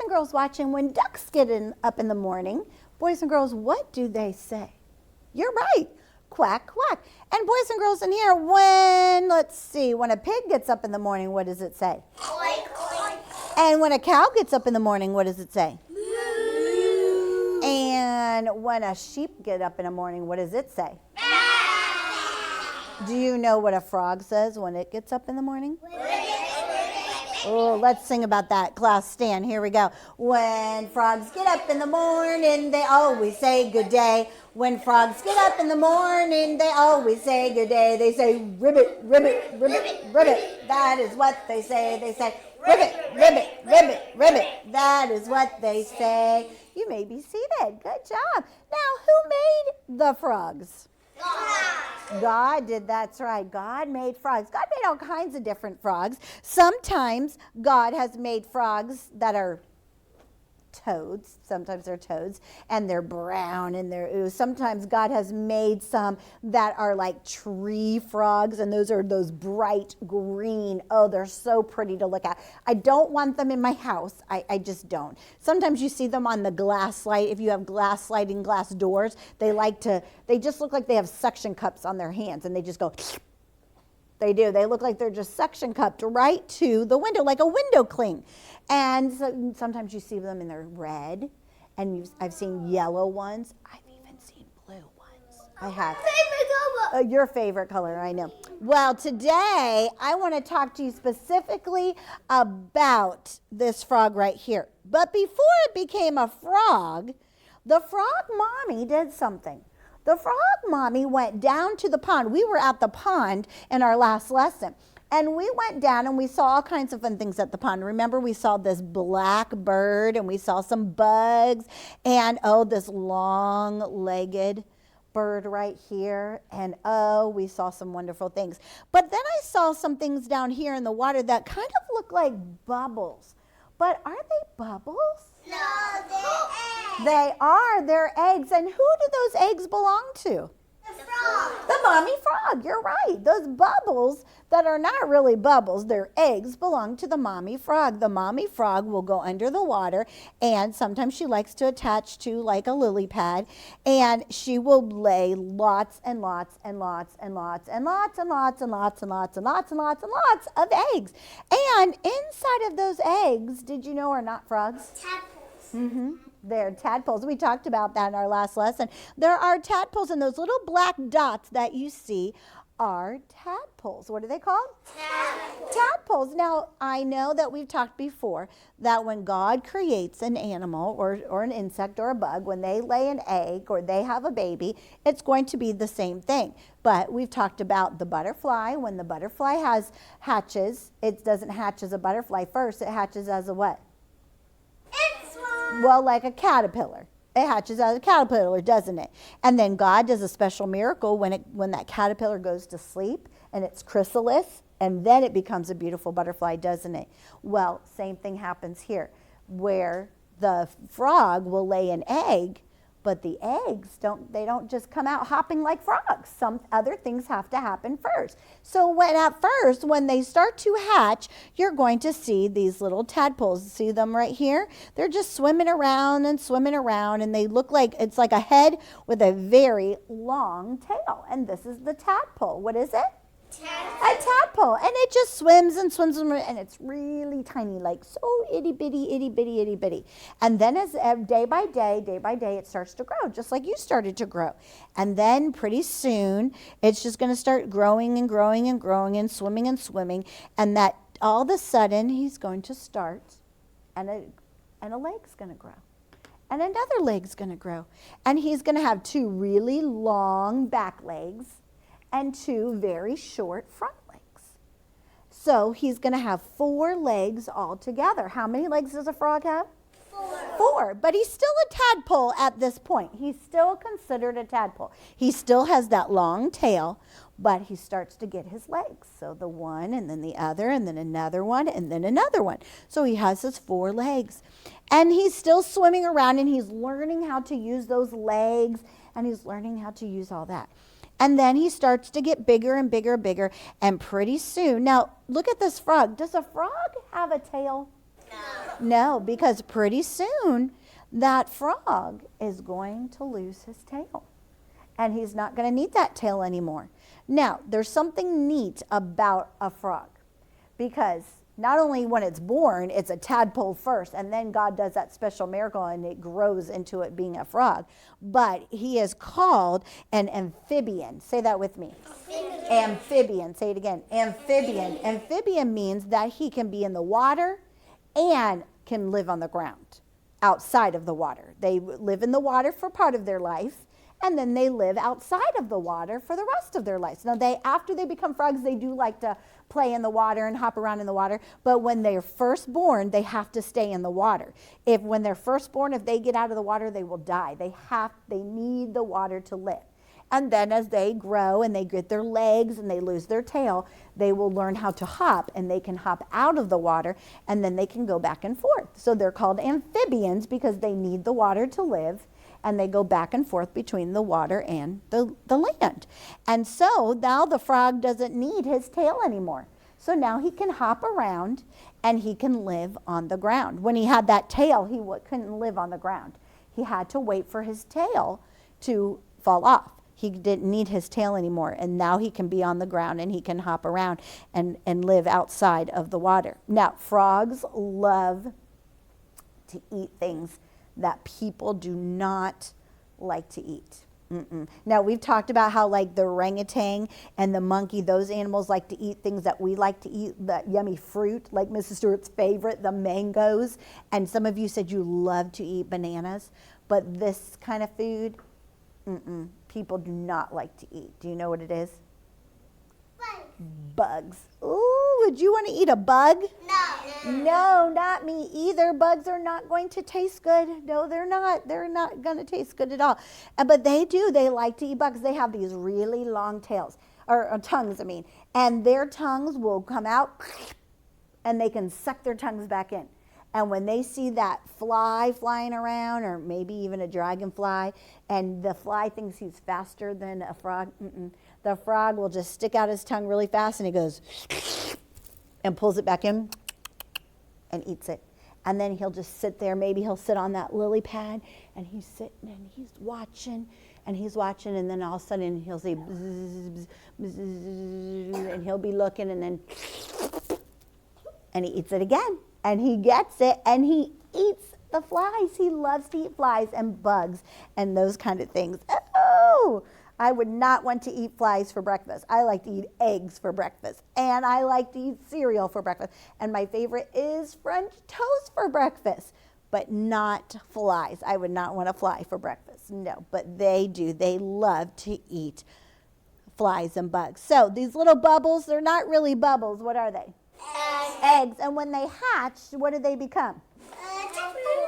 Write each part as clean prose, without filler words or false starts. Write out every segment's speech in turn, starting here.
and girls watching, when ducks get up in the morning, boys and girls, what do they say? You're right. Quack, quack. And boys and girls in here, when a pig gets up in the morning, what does it say? Oink, oink. And when a cow gets up in the morning, what does it say? Moo. And when a sheep gets up in the morning, what does it say? Bah. Do you know what a frog says when it gets up in the morning? Ribbit, ribbit. Oh, let's sing about that. Class, stand. Here we go. When frogs get up in the morning, they always say good day. When frogs get up in the morning, they always say good day. They say ribbit, ribbit, ribbit, ribbit. That is what they say. They say ribbit, ribbit, ribbit, ribbit. That is what they say. You may be seated. Good job. Now, who made the frogs? God did, that's right. God made frogs. God made all kinds of different frogs. Sometimes God has made frogs that are toads. Sometimes they're toads and they're brown and they're ooze. Sometimes God has made some that are like tree frogs, and those are those bright green. Oh, they're so pretty to look at. I don't want them in my house. I just don't. Sometimes you see them on the glass slide. If you have glass sliding glass doors, they just look like they have suction cups on their hands, and they just go. They do. They look like they're just suction cupped right to the window, like a window cling. And so, sometimes you see them and they're red, and I've seen yellow ones. I've even seen blue ones. I have. Favorite color. Your favorite color, I know. Well, today I want to talk to you specifically about this frog right here. But before it became a frog, the frog mommy did something. The frog mommy went down to the pond. We were at the pond in our last lesson. And we went down and we saw all kinds of fun things at the pond. Remember, we saw this black bird and we saw some bugs and, this long-legged bird right here. And, we saw some wonderful things. But then I saw some things down here in the water that kind of look like bubbles. But are they bubbles? No, they're eggs. They are. They're eggs. And who do those eggs belong to? The frog. The mommy frog. You're right. Those bubbles that are not really bubbles, they're eggs, belong to the mommy frog. The mommy frog will go under the water, and sometimes she likes to attach to like a lily pad, and she will lay lots and lots and lots and lots and lots and lots and lots and lots and lots and lots and lots of eggs. And inside of those eggs, did you know, are not frogs? Tadpoles. Mm-hmm. They're tadpoles. We talked about that in our last lesson. There are tadpoles, and those little black dots that you see are tadpoles. What are they called? Tadpoles. Tadpoles. Now, I know that we've talked before that when God creates an animal or an insect or a bug, when they lay an egg or they have a baby, it's going to be the same thing. But we've talked about the butterfly. When the butterfly hatches, it doesn't hatch as a butterfly first. It hatches as a what? Well, like a caterpillar. It hatches as a caterpillar, doesn't it? And then God does a special miracle when that caterpillar goes to sleep and it's chrysalis, and then it becomes a beautiful butterfly, doesn't it? Well, same thing happens here, where the frog will lay an egg, but the eggs don't just come out hopping like frogs. Some other things have to happen first. So when they start to hatch, you're going to see these little tadpoles. See them right here? They're just swimming around, and they look like it's like a head with a very long tail. And this is the tadpole. What is it? A tadpole. And it just swims and swims, and it's really tiny, like so itty bitty, itty bitty, itty bitty. And then as day by day, it starts to grow, just like you started to grow. And then pretty soon, it's just going to start growing and growing and growing and swimming. And that all of a sudden, he's going to start, and a leg's going to grow. And another leg's going to grow. And he's going to have two really long back legs and two very short front legs. So he's going to have 4 legs all together. How many legs does a frog have? 4. But he's still a tadpole at this point. He's still considered a tadpole. He still has that long tail, but he starts to get his legs. So the one, and then the other, and then another one, and then another one. So he has his 4 legs. And he's still swimming around, and he's learning how to use those legs, and he's learning how to use all that. And then he starts to get bigger and bigger, and pretty soon, now look at this frog. Does a frog have a tail? No, because pretty soon that frog is going to lose his tail. And he's not going to need that tail anymore. Now, there's something neat about a frog, because not only when it's born, it's a tadpole first, and then God does that special miracle and it grows into it being a frog. But he is called an amphibian. Say that with me. Amphibian. Say it again. Amphibian. Amphibian means that he can be in the water and can live on the ground, outside of the water. They live in the water for part of their life, and then they live outside of the water for the rest of their lives. Now, after they become frogs, they do like to play in the water and hop around in the water, but when they're first born, they have to stay in the water. When they're first born, if they get out of the water, they will die. They need the water to live. And then as they grow and they get their legs and they lose their tail, they will learn how to hop, and they can hop out of the water, and then they can go back and forth. So they're called amphibians because they need the water to live, and they go back and forth between the water and the land. And so now the frog doesn't need his tail anymore. So now he can hop around and he can live on the ground. When he had that tail, he couldn't live on the ground. He had to wait for his tail to fall off. He didn't need his tail anymore, and now he can be on the ground and he can hop around and live outside of the water. Now, frogs love to eat things that people do not like to eat. Now, we've talked about how like the orangutan and the monkey, those animals like to eat things that we like to eat, that yummy fruit, like Mrs. Stewart's favorite, the mangoes. And some of you said you love to eat bananas, but this kind of food, people do not like to eat. Do you know what it is? Bugs. Ooh, would you want to eat a bug? No. No, not me either. Bugs are not going to taste good. No, they're not. They're not going to taste good at all. But they do. They like to eat bugs. They have these really long tails, or tongues, I mean. And their tongues will come out, and they can suck their tongues back in. And when they see that fly flying around, or maybe even a dragonfly, and the fly thinks he's faster than a frog, the frog will just stick out his tongue really fast, and he goes and pulls it back in and eats it. And then he'll just sit there. Maybe he'll sit on that lily pad, and he's sitting and he's watching, and then all of a sudden he'll say bzz, bzz, and he'll be looking, and then and he eats it again. And he gets it, and he eats the flies. He loves to eat flies and bugs and those kind of things. Oh, I would not want to eat flies for breakfast. I like to eat eggs for breakfast, and I like to eat cereal for breakfast. And my favorite is French toast for breakfast, but not flies. I would not want a fly for breakfast. No, but they do. They love to eat flies and bugs. So these little bubbles, they're not really bubbles. What are they? Eggs. And when they hatch, what do they become?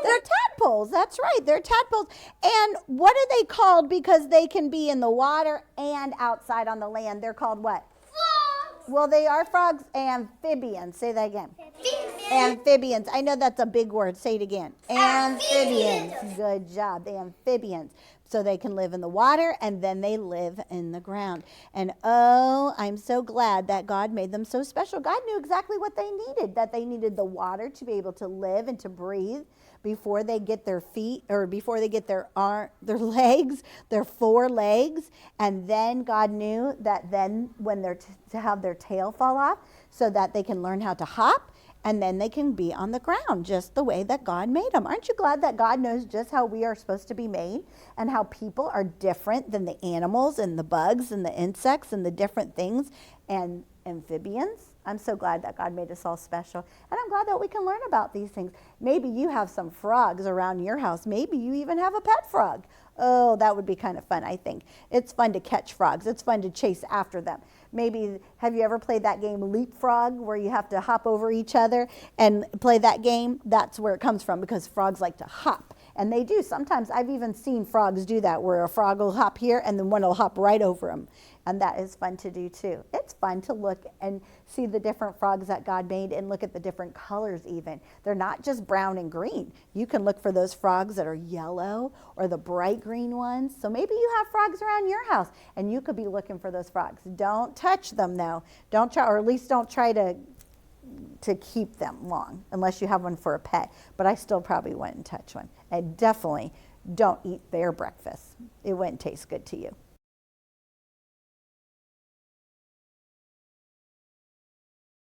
They're tadpoles. That's right. They're tadpoles. And what are they called because they can be in the water and outside on the land? They're called what? Frogs. Well, they are frogs. Amphibians. Say that again. Amphibians. I know that's a big word. Say it again. Amphibians. Good job. The amphibians. So they can live in the water, and then they live in the ground. And oh, I'm so glad that God made them so special. God knew exactly what they needed, that they needed the water to be able to live and to breathe before they get their feet, or before they get their legs, their 4 legs. And then God knew that then when they're to have their tail fall off, so that they can learn how to hop, and then they can be on the ground just the way that God made them. Aren't you glad that God knows just how we are supposed to be made, and how people are different than the animals and the bugs and the insects and the different things and amphibians? I'm so glad that God made us all special. And I'm glad that we can learn about these things. Maybe you have some frogs around your house. Maybe you even have a pet frog. Oh, that would be kind of fun, I think. It's fun to catch frogs. It's fun to chase after them. Maybe, have you ever played that game Leapfrog, where you have to hop over each other and play that game? That's where it comes from, because frogs like to hop. And they do. Sometimes I've even seen frogs do that, where a frog will hop here and then one will hop right over them. And that is fun to do too. It's fun to look and see the different frogs that God made, and look at the different colors even. They're not just brown and green. You can look for those frogs that are yellow, or the bright green ones. So maybe you have frogs around your house, and you could be looking for those frogs. Don't touch them though. Don't try, or at least don't try to to keep them long, unless you have one for a pet. But I still probably wouldn't touch one. And definitely don't eat their breakfast. It wouldn't taste good to you.